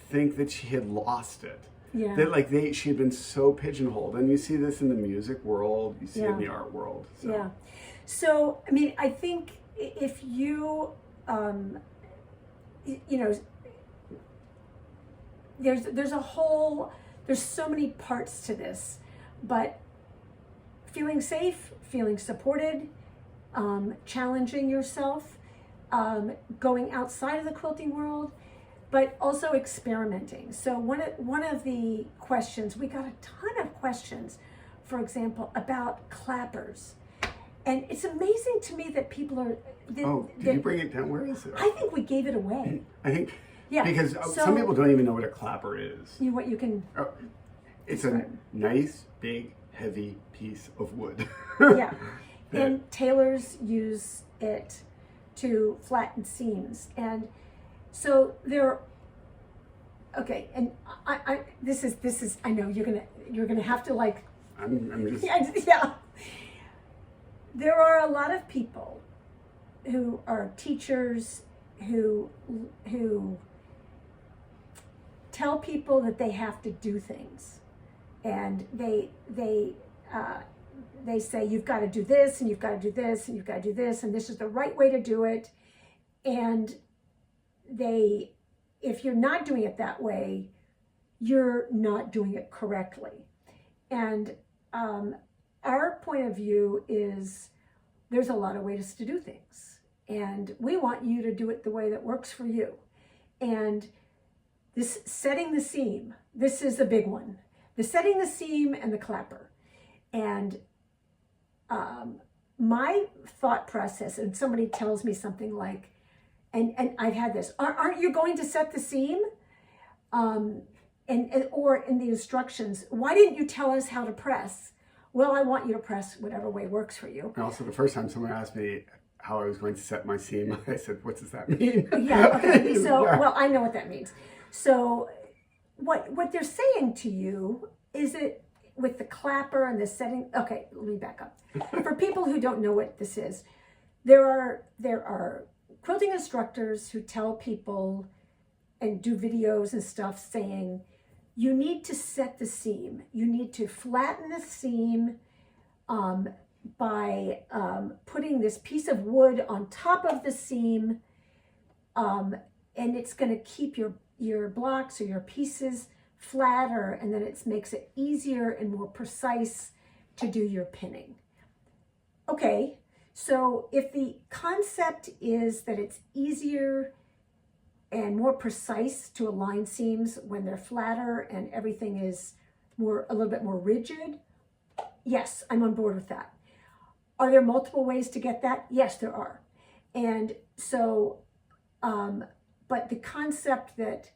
think that she had lost it. Yeah. That she had been so pigeonholed. And you see this in the music world, you see it in the art world. So. Yeah. So, I mean, I think if you, you know, there's so many parts to this, but feeling safe, feeling supported, challenging yourself, going outside of the quilting world, but also experimenting. So one of the questions, we got a ton of questions, for example, about clappers. And it's amazing to me that people are... Did you bring it down? Where is it? I think we gave it away. I think, yeah, because some people don't even know what a clapper is. You can... It's a nice, big, heavy piece of wood. Yeah. And tailors use it to flatten seams. And so okay, and this is I know you're gonna have to like I'm just yeah. There are a lot of people who are teachers who tell people that they have to do things, and they say you've got to do this and you've got to do this and you've got to do this and this is the right way to do it, and if you're not doing it that way, you're not doing it correctly. And our point of view is there's a lot of ways to do things, and we want you to do it the way that works for you. And this setting the seam, this is a big one. The setting the seam and the clapper. And my thought process, and somebody tells me something like, and I've had this, aren't you going to set the seam? Or in the instructions, why didn't you tell us how to press? Well, I want you to press whatever way works for you. And also, the first time someone asked me how I was going to set my seam, I said, what does that mean? Yeah, okay, so, well, I know what that means. So what they're saying to you is that with the clapper and the setting, okay, let me back up. For people who don't know what this is, there are quilting instructors who tell people and do videos and stuff saying, you need to set the seam. You need to flatten the seam by putting this piece of wood on top of the seam, and it's going to keep your blocks or your pieces flatter, and then it makes it easier and more precise to do your pinning. Okay, so if the concept is that it's easier and more precise to align seams when they're flatter and everything is a little bit more rigid, yes, I'm on board with that. Are there multiple ways to get that? Yes, there are. And so, but the concept that,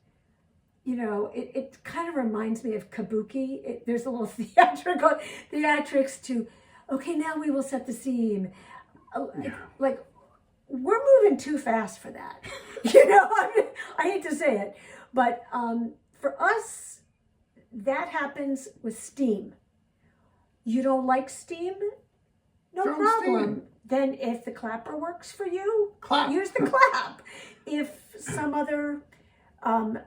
you know, it kind of reminds me of kabuki. There's a little theatrics to, okay, now we will set the seam. Like, we're moving too fast for that. You know, I hate to say it, but for us, that happens with steam. You don't like steam? No problem. Steam. Then if the clapper works for you, use the clap. If some other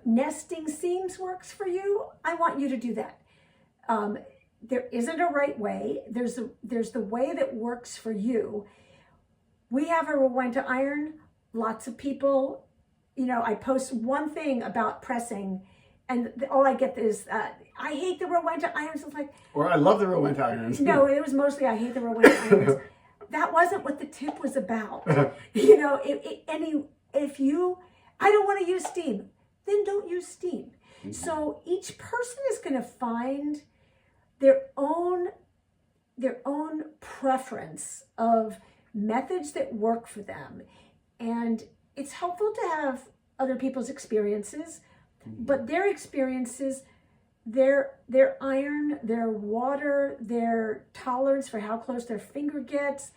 nesting seams works for you, I want you to do that. There isn't a right way. There's the way that works for you. We have a Rowenta iron. Lots of people, you know, I post one thing about pressing, and all I get is, I hate the Rowenta irons. It's like, or I love the Rowenta irons. No, it was mostly I hate the Rowenta irons. That wasn't what the tip was about. You know, I don't want to use steam. then don't use steam. Mm-hmm. So each person is going to find their own preference of methods that work for them. And it's helpful to have other people's experiences, but their experiences, their iron, their water, their tolerance for how close their finger gets,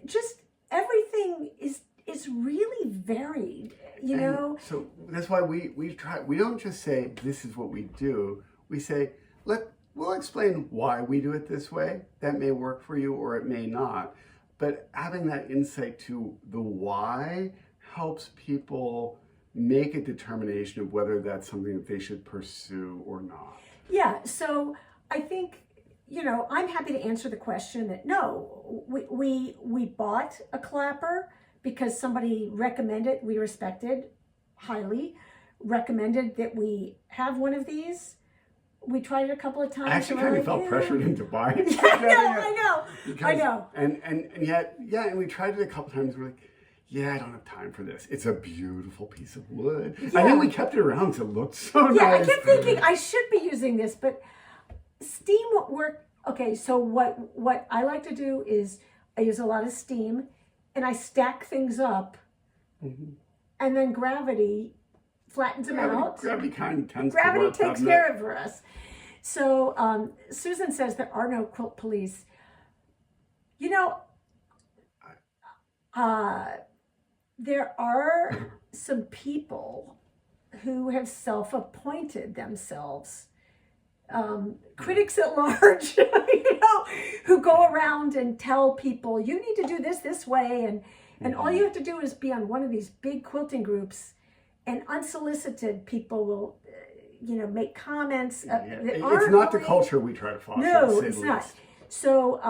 just everything is really varied, you know? So that's why we try, we don't just say, this is what we do. We say, we'll explain why we do it this way. That may work for you or it may not. But having that insight to the why helps people make a determination of whether that's something that they should pursue or not. Yeah, so I think, you know, I'm happy to answer the question that no, we bought a clapper because somebody recommended, we respected highly, recommended that we have one of these. We tried it a couple of times. I actually kind of felt pressured into buying it. I know. And yet, yeah, and we tried it a couple of times. We're like, yeah, I don't have time for this. It's a beautiful piece of wood. Yeah. I think we kept it around because it looked so nice. Yeah, I kept thinking I should be using this, but steam won't work. Okay, so what I like to do is I use a lot of steam and I stack things up, and then gravity flattens them out. Gravity kind of tends Gravity to work. takes care of it for us. So Susan says there are no quilt police. You know, there are some people who have self-appointed themselves critics at large, you know, who go around and tell people, you need to do this way, and all you have to do is be on one of these big quilting groups, and unsolicited people will, you know, make comments. It's not the culture we try to foster. No, it's not. So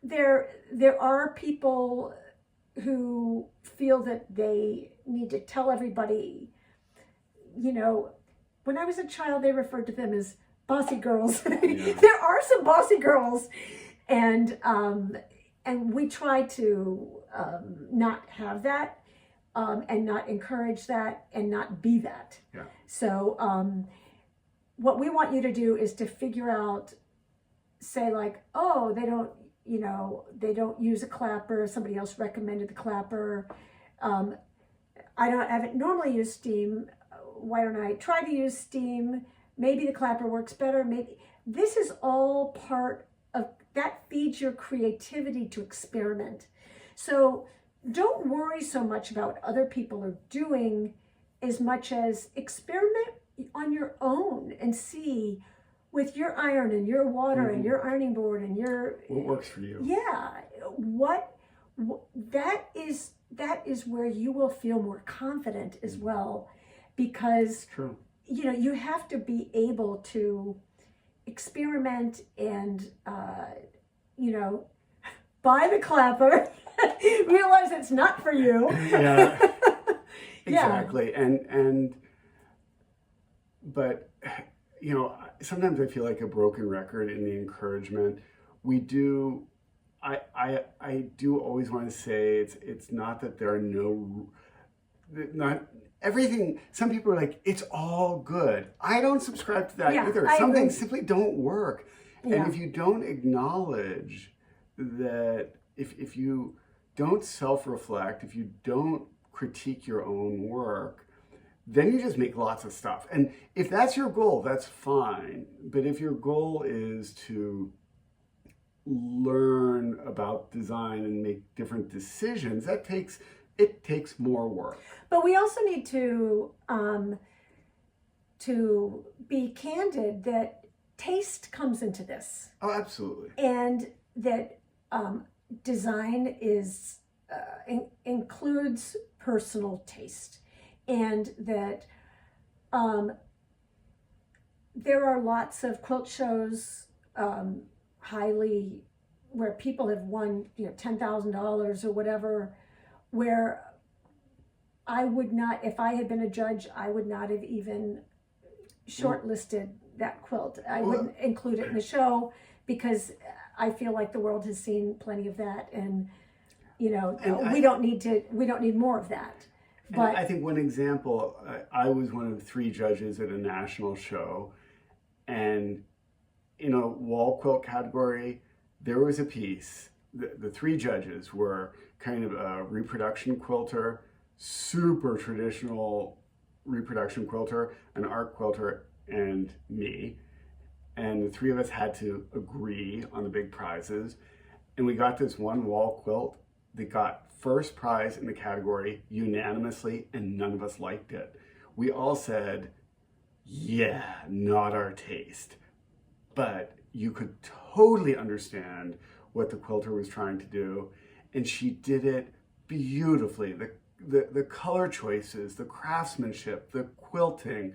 there are people who feel that they need to tell everybody, you know, when I was a child, they referred to them as bossy girls. Yeah. There are some bossy girls, and we try to not have that, and not encourage that, and not be that. Yeah. So what we want you to do is to figure out, say like, oh, they don't use a clapper. Somebody else recommended the clapper. I haven't normally used steam. Why don't I try to use steam? Maybe the clapper works better. Maybe this is all part of that feeds your creativity to experiment. So don't worry so much about what other people are doing as much as experiment on your own and see with your iron and your water and your ironing board and your what works for you. Yeah, that is where you will feel more confident as well, because True. You know, you have to be able to experiment and you know, buy the clapper, realize it's not for you. Yeah. Exactly. Yeah. But you know, sometimes I feel like a broken record in the encouragement. I do always want to say it's not that there are not everything. Some people are like, it's all good. I don't subscribe to that either. Some things simply don't work. Yeah. And if you don't acknowledge that, if you don't self-reflect, if you don't critique your own work, then you just make lots of stuff. And if that's your goal, that's fine. But if your goal is to learn about design and make different decisions, it takes more work. But we also need to be candid that taste comes into this. Oh, absolutely. And that design includes personal taste. And that there are lots of quilt shows where people have won, you know, $10,000 or whatever, where I would not, if I had been a judge, I would not have even shortlisted that quilt. I wouldn't include it in the show because I feel like the world has seen plenty of that, and you know, we don't need more of that. But I think one example, I was one of 3 judges at a national show, and in a wall quilt category, there was a piece. The 3 judges were kind of a reproduction quilter, super traditional reproduction quilter, an art quilter, and me. And the 3 of us had to agree on the big prizes. And we got this one wall quilt that got first prize in the category unanimously, and none of us liked it. We all said, yeah, not our taste. But you could totally understand what the quilter was trying to do, and she did it beautifully. The color choices, the craftsmanship, the quilting,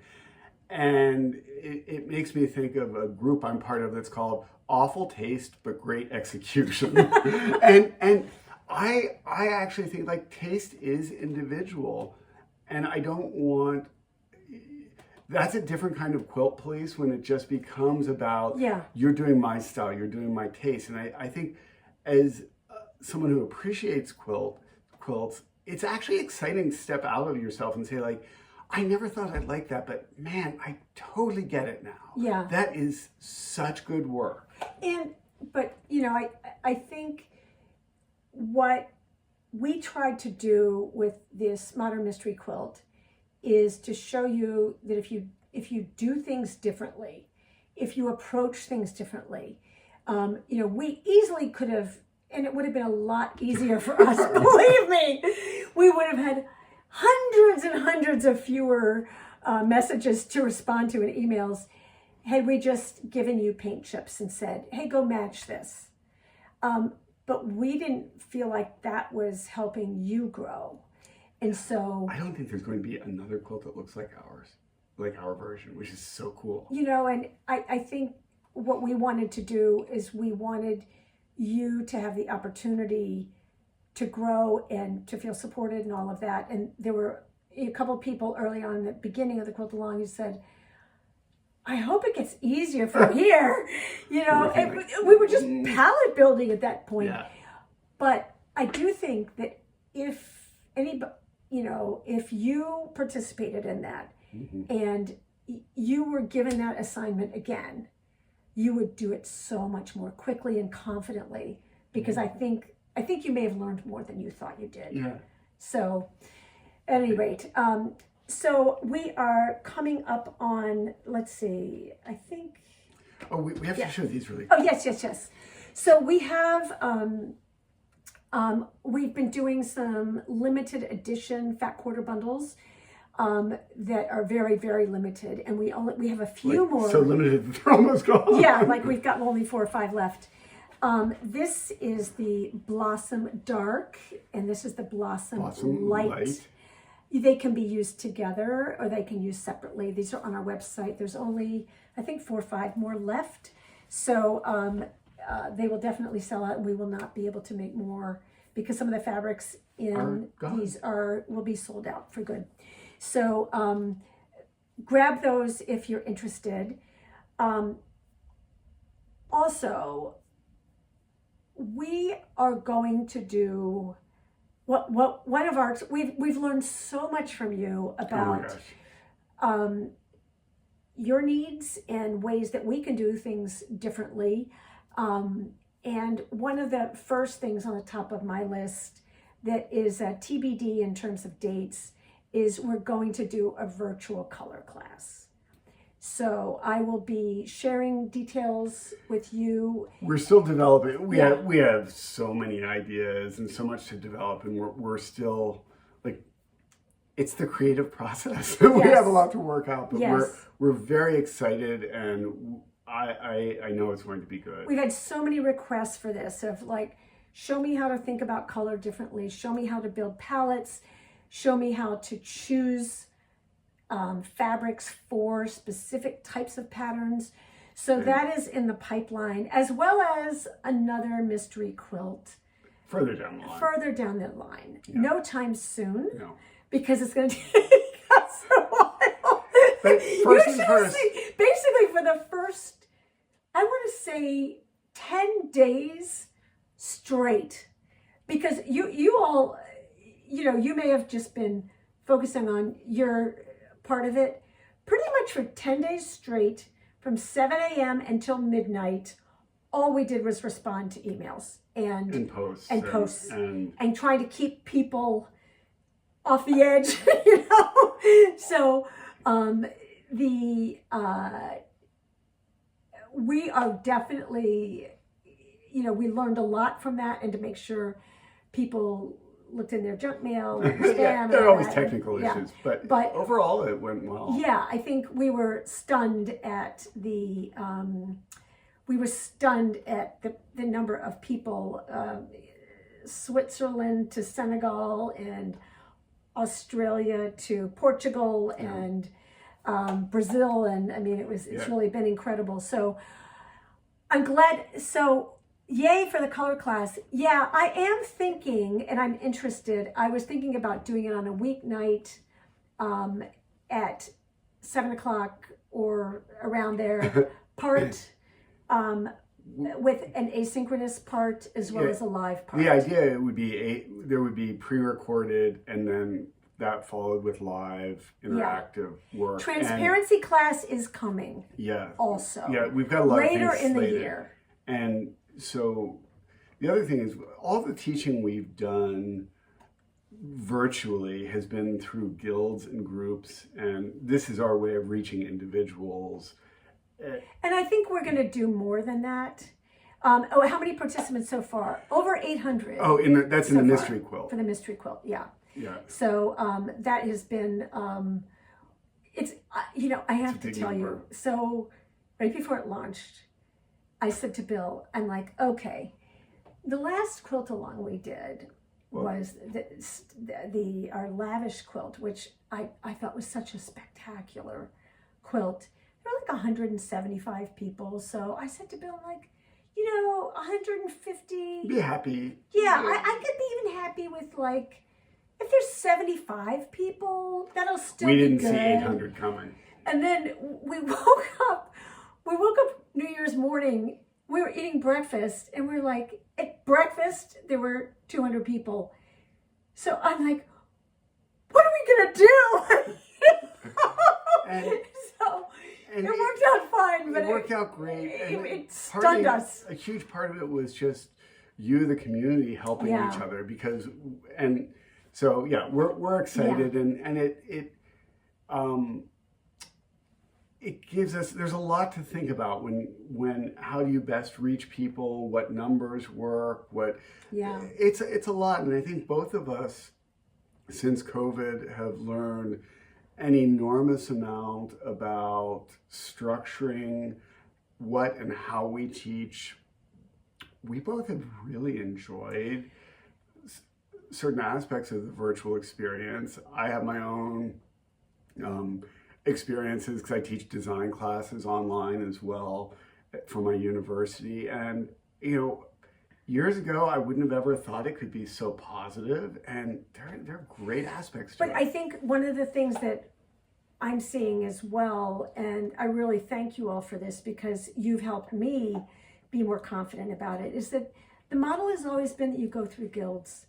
and it makes me think of a group I'm part of that's called Awful Taste But Great Execution. and I actually think like taste is individual, and I don't want. That's a different kind of quilt police when it just becomes about you're doing my style, you're doing my taste. And I think as someone who appreciates quilts, it's actually exciting to step out of yourself and say like, I never thought I'd like that, but man, I totally get it now. Yeah. That is such good work. But you know, I think what we tried to do with this Modern Mystery Quilt is to show you that if you do things differently, if you approach things differently, you know, we easily could have, and it would have been a lot easier for us, believe me, we would have had hundreds and hundreds of fewer messages to respond to and emails had we just given you paint chips and said, hey, go match this. But we didn't feel like that was helping you grow. And so I don't think there's going to be another quilt that looks like ours, like our version, which is so cool. You know, and I think what we wanted to do is we wanted you to have the opportunity to grow and to feel supported and all of that. And there were a couple of people early on in the beginning of the Quiltalong who said, I hope it gets easier from here. You know, and we were just palette building at that point. Yeah. But I do think that if anybody, you know, if you participated in that and you were given that assignment again, you would do it so much more quickly and confidently, because I think you may have learned more than you thought you did. Yeah. So at any rate, so we are coming up on, let's see, I think. Oh, we have to show these really quick. Oh, yes. So we have, we've been doing some limited edition fat quarter bundles that are very, very limited. And we have a few more. So limited that they're almost gone. Yeah, like we've got only 4 or 5 left. This is the Blossom Dark, and this is the Blossom Light. They can be used together or they can use separately. These are on our website. There's only, I think, 4 or 5 more left. So they will definitely sell out, and we will not be able to make more because some of the fabrics in these will be sold out for good. So grab those if you're interested. Also, we are going to do one of our, we've learned so much from you about your needs and ways that we can do things differently. And one of the first things on the top of my list that is a TBD in terms of dates is we're going to do a virtual color class. So I will be sharing details with you. We're still developing. We have so many ideas and so much to develop, and we're still like, it's the creative process. We have a lot to work out, but we're very excited, and I know it's going to be good. We've had so many requests for this of like, show me how to think about color differently. Show me how to build palettes. Show me how to choose fabrics for specific types of patterns. So that is in the pipeline, as well as another mystery quilt. Further down the line. Further down the line. Yeah. No time soon. No. Because it's going to take us a while. But first things first. Basically for the first, I want to say 10 days straight. Because you all, you know, you may have just been focusing on your part of it, pretty much for 10 days straight, from 7 a.m. until midnight, all we did was respond to emails and posts and trying to keep people off the edge, you know. So we are definitely, you know, we learned a lot from that, and to make sure people looked in their junk mail and spam. Yeah, there are always technical issues, but overall it went well. Yeah, I think we were stunned at the number of people, Switzerland to Senegal and Australia to Portugal and Brazil, and I mean it's really been incredible. So I'm glad. So yay for the color class. Yeah, I am thinking, and I'm interested. I was thinking about doing it on a weeknight at 7 o'clock or around there. Part with an asynchronous part as well as a live part. The idea would be there would be pre-recorded, and then that followed with live interactive work. Transparency class is coming. Yeah. Also. Yeah, we've got a lot later of things in the slated. year. And so the other thing is all the teaching we've done virtually has been through guilds and groups, and this is our way of reaching individuals. And I think we're going to do more than that. How many participants so far? Over 800. Oh, that's in the mystery quilt. For the mystery quilt, yeah. Yeah. So that has been, it's, you know, I have to tell you. So right before it launched, I said to Bill, I'm like, okay, the last Quiltalong we did was our lavish quilt, which I thought was such a spectacular quilt. There were like 175 people. So I said to Bill, like, you know, 150. Be happy. Yeah, I could be even happy with like, if there's 75 people, that'll still be good. We didn't see 800 coming. And then we woke up New Year's morning, we were eating breakfast, and we're like, at breakfast, there were 200 people. So I'm like, what are we going to do? It worked out fine, but it worked out great. It stunned us. A huge part of it was just you, the community, helping each other So yeah, we're excited, and it gives us. There's a lot to think about when how do you best reach people, what numbers work, It's a lot, and I think both of us, since COVID, have learned an enormous amount about structuring what and how we teach. We both have really enjoyed certain aspects of the virtual experience. I have my own experiences because I teach design classes online as well for my university. And, you know, years ago, I wouldn't have ever thought it could be so positive, and there are great aspects to it. But I think one of the things that I'm seeing as well, and I really thank you all for this because you've helped me be more confident about it, is that the model has always been that you go through guilds,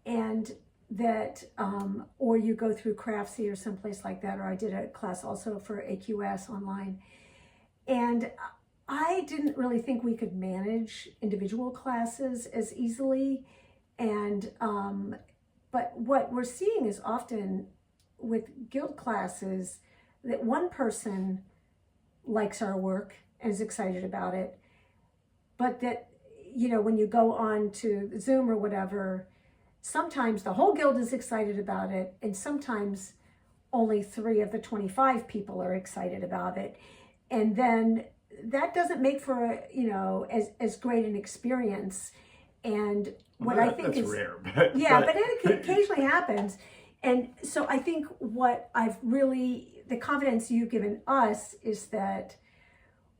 and that, or you go through Craftsy or someplace like that, or I did a class also for AQS online. And I didn't really think we could manage individual classes as easily. And, but what we're seeing is often with guild classes that one person likes our work and is excited about it, but that, you know, when you go on to Zoom or whatever, sometimes the whole guild is excited about it, and sometimes only 3 of the 25 people are excited about it. And then that doesn't make for, you know, as great an experience. And what I think is rare, but it occasionally happens. And so I think what the confidence you've given us is that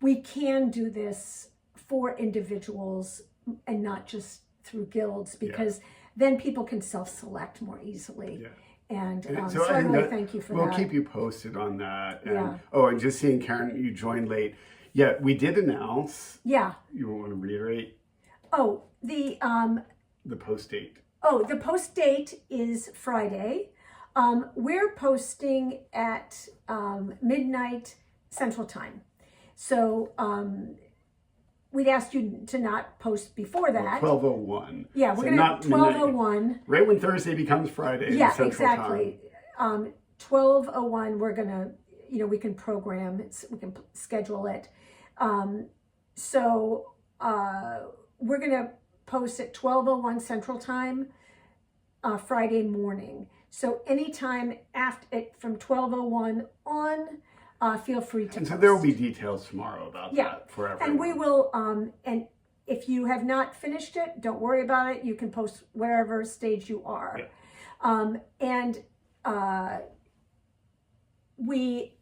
we can do this for individuals and not just through guilds, because then people can self-select more easily. Yeah. And so I really thank you for that. We'll keep you posted on that. And, and just seeing Karen, you joined late. Yeah, we did announce. Yeah. You want to reiterate? Oh, the post date. Oh, the post date is Friday. We're posting at midnight Central Time. So we'd ask you to not post before that. 12:01. Yeah, we're going to 12:01. Right when Thursday becomes Friday. Yeah, Central exactly. Time. 12:01, we're going to, we can program it, we can schedule it. So we're going to post at 12:01 Central Time Friday morning. So anytime after from 12:01 on, feel free to. And so there will be details tomorrow about that for everyone. And we will. And if you have not finished it, don't worry about it. You can post wherever stage you are. Yeah. We,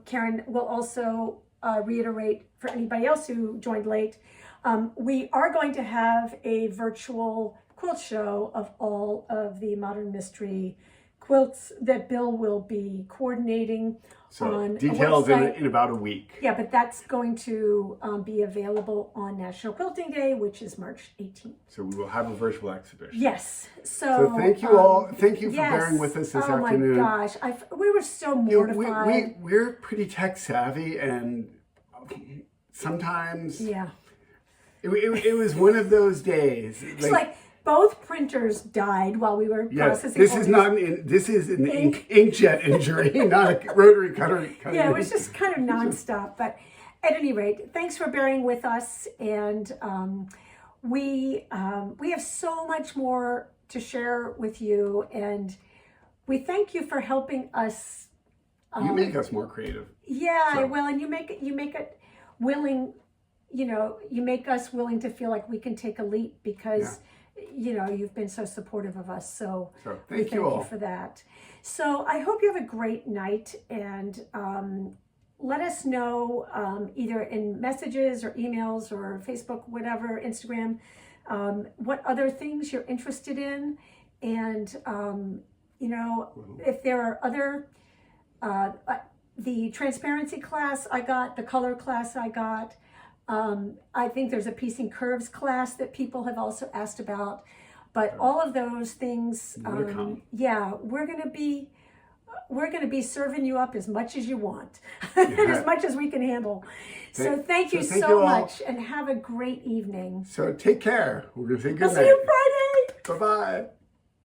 Karen, will also reiterate for anybody else who joined late. We are going to have a virtual quilt show of all of the Modern Mystery quilts that Bill will be coordinating. So details in about a week. Yeah, but that's going to be available on National Quilting Day, which is March 18th. So we will have a virtual exhibition. Yes. So thank you all. Thank you for bearing with us this afternoon. Oh my gosh, we were so mortified. We're pretty tech savvy, and sometimes it was one of those days. It's like both printers died while we were processing. This is an inkjet injury, not a rotary cutter. Yeah, it was just kind of nonstop. But at any rate, thanks for bearing with us, and we have so much more to share with you, and we thank you for helping us. You make us more creative. Yeah, well, and you make it willing. You make us willing to feel like we can take a leap because. You've been so supportive of us. So thank you all for that. So I hope you have a great night, and let us know either in messages or emails or Facebook, whatever, Instagram, what other things you're interested in. And, if there are other, the transparency class I got, the color class I got, I think there's a piecing curves class that people have also asked about, but all of those things, we're going to be serving you up as much as you want, and as much as we can handle. So thank you so much, and have a great evening. So take care. We're going to say good night. See you Friday. Bye-bye.